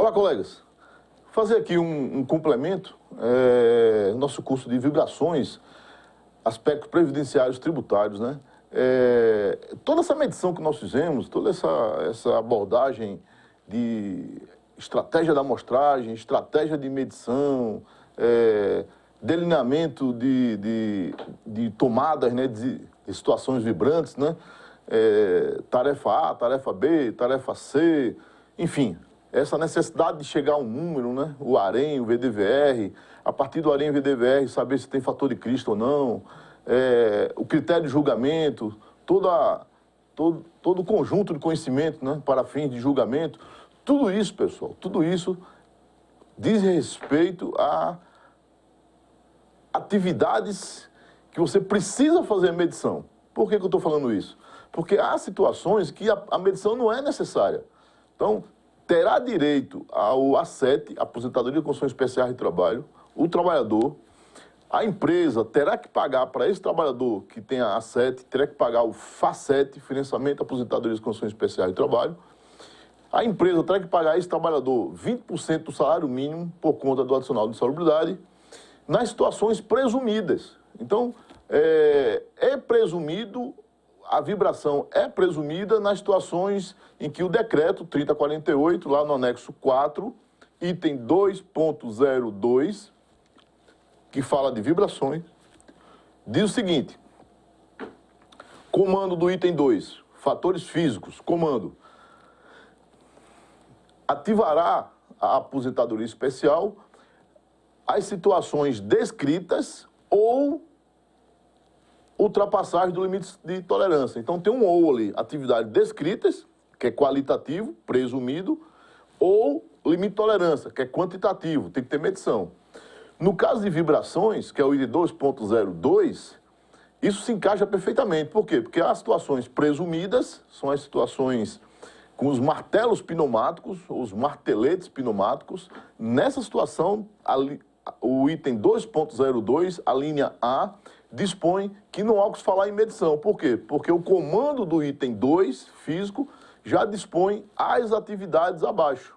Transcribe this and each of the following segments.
Olá, colegas. Fazer aqui um complemento, nosso curso de vibrações, aspectos previdenciários tributários, né? Toda essa medição que nós fizemos, toda essa abordagem de estratégia da amostragem, estratégia de medição, delineamento de tomadas, né, de situações vibrantes, né? Tarefa A, tarefa B, tarefa C, enfim, essa necessidade de chegar a um número, né? O AREM, o VDVR, a partir do AREM e VDVR saber se tem fator de Cristo ou não, o critério de julgamento, todo o conjunto de conhecimento, né? Para fins de julgamento, tudo isso, pessoal, tudo isso diz respeito a atividades que você precisa fazer medição. Por que eu estou falando isso? Porque há situações que a medição não é necessária. Então, terá direito ao A7, Aposentadoria de Condições Especiais de Trabalho, o trabalhador, a empresa terá que pagar para esse trabalhador que tem a A7, terá que pagar o FA7, Financiamento Aposentadoria de Condições Especiais de Trabalho. A empresa terá que pagar a esse trabalhador 20% do salário mínimo por conta do adicional de insalubridade nas situações presumidas. Então, presumido, a vibração é presumida nas situações em que o decreto 3048, lá no anexo 4, item 2.02, que fala de vibrações, diz o seguinte: comando do item 2, fatores físicos, comando, ativará a aposentadoria especial as situações descritas ou ultrapassagem do limite de tolerância. Então tem um ou ali, atividades descritas, que é qualitativo, presumido, ou limite de tolerância, que é quantitativo, tem que ter medição. No caso de vibrações, que é o item 2.02, isso se encaixa perfeitamente. Por quê? Porque as situações presumidas são as situações com os martelos pneumáticos, os marteletes pneumáticos. Nessa situação, o item 2.02, a linha A, dispõe que não há o que se falar em medição. Por quê? Porque o comando do item 2, físico, já dispõe as atividades abaixo.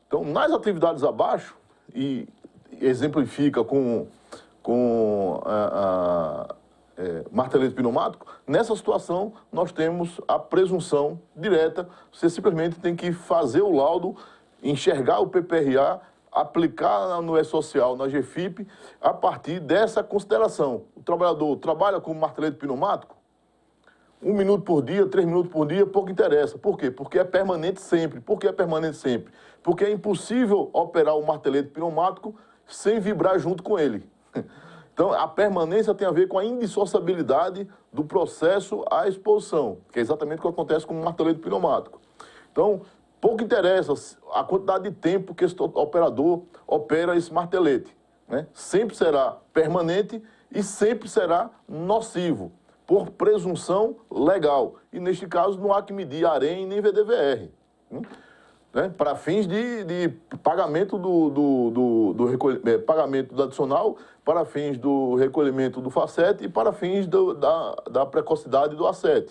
Então, nas atividades abaixo, e exemplifica com martelete pneumático, nessa situação nós temos a presunção direta. Você simplesmente tem que fazer o laudo, enxergar o PPRA, aplicar no E-Social, na GFIP, a partir dessa consideração. O trabalhador trabalha com martelete pneumático, 1 minuto por dia, 3 minutos por dia, pouco interessa. Por quê? Porque é permanente sempre. Por que é permanente sempre? Porque é impossível operar o martelete pneumático sem vibrar junto com ele. Então, a permanência tem a ver com a indissociabilidade do processo à exposição, que é exatamente o que acontece com o martelete pneumático. Então, pouco interessa a quantidade de tempo que esse operador opera esse martelete, né? Sempre será permanente e sempre será nocivo, por presunção legal. E, neste caso, não há que medir AREM nem VDVR, né? Para fins de pagamento pagamento do adicional, para fins do recolhimento do FA7 e para fins da precocidade do A7.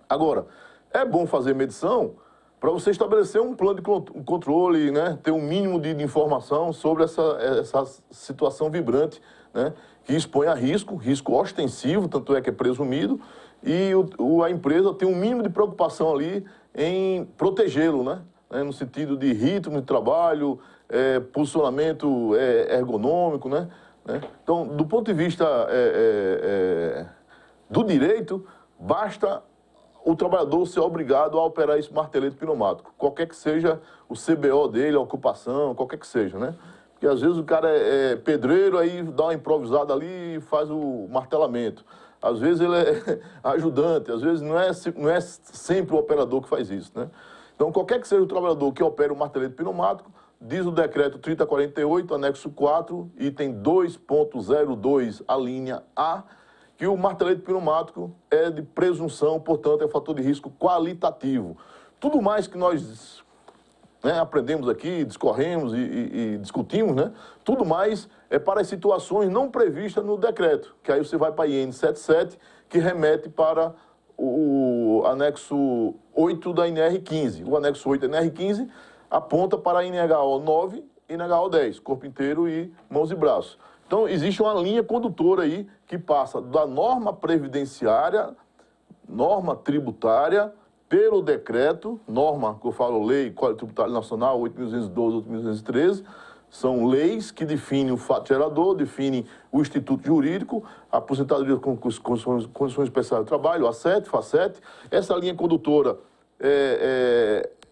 Agora, é bom fazer medição para você estabelecer um plano de controle, né? Ter um mínimo de informação sobre essa situação vibrante, né? Que expõe a risco ostensivo, tanto é que é presumido, e a empresa tem um mínimo de preocupação ali em protegê-lo, né? No sentido de ritmo de trabalho, posicionamento ergonômico, né? Então, do ponto de vista do direito, basta o trabalhador ser obrigado a operar esse martelete pneumático, qualquer que seja o CBO dele, a ocupação, qualquer que seja, né? Porque às vezes o cara é pedreiro, aí dá uma improvisada ali e faz o martelamento. Às vezes ele é ajudante, às vezes não é sempre o operador que faz isso, né? Então, qualquer que seja o trabalhador que opere o martelete pneumático, diz o decreto 3048, anexo 4, item 2.02, a linha A, que o martelete pneumático é de presunção, portanto, é fator de risco qualitativo. Tudo mais que nós, né, aprendemos aqui, discorremos e discutimos, né? Tudo mais é para as situações não previstas no decreto, que aí você vai para a IN 77, que remete para o anexo 8 da NR15. O anexo 8 da NR15 aponta para a NHO 9 e NHO 10, corpo inteiro e mãos e braços. Então, existe uma linha condutora aí que passa da norma previdenciária, norma tributária, pelo decreto, norma, que eu falo, Lei Código Tributário Nacional 8.212, 8.213, são leis que definem o fato gerador, definem o instituto jurídico, a aposentadoria com condições especiais de trabalho, a 7, FA7. Essa linha condutora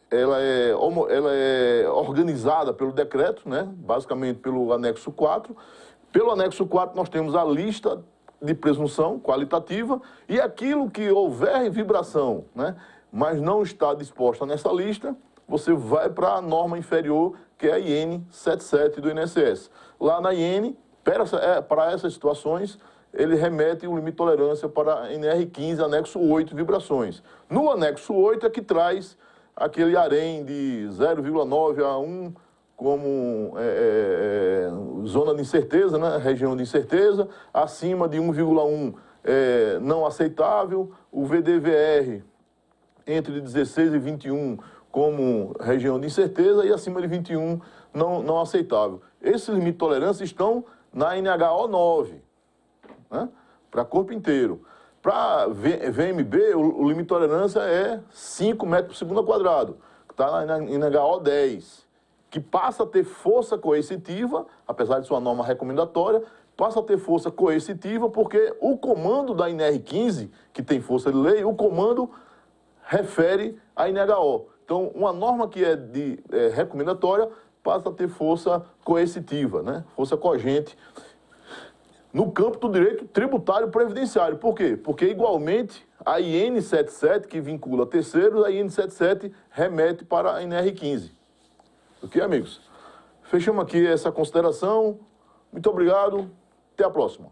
ela é organizada pelo decreto, né? Basicamente pelo anexo 4. Pelo anexo 4 nós temos a lista de presunção qualitativa e aquilo que houver vibração, né? Mas não está disposta nessa lista, você vai para a norma inferior, que é a IN 77 do INSS. Lá na IN, para essas situações, ele remete o limite de tolerância para a NR15, anexo 8, vibrações. No anexo 8 é que traz aquele harém de 0,9 a 1 como zona de incerteza, né? Região de incerteza, acima de 1,1 não aceitável, o VDVR entre 16 e 21 como região de incerteza e acima de 21 não aceitável. Esses limites de tolerância estão na NHO 9, né? Para corpo inteiro. Para VMB, o limite de tolerância é 5 metros por segundo ao quadrado, que está na NHO 10, que passa a ter força coercitiva, apesar de sua norma recomendatória, passa a ter força coercitiva porque o comando da NR15, que tem força de lei, o comando refere à NHO. Então, uma norma que é recomendatória passa a ter força coercitiva, né? Força cogente no campo do direito tributário previdenciário. Por quê? Porque, igualmente, a IN 77, que vincula terceiros, a IN 77 remete para a NR15. Ok, amigos? Fechamos aqui essa consideração. Muito obrigado. Até a próxima.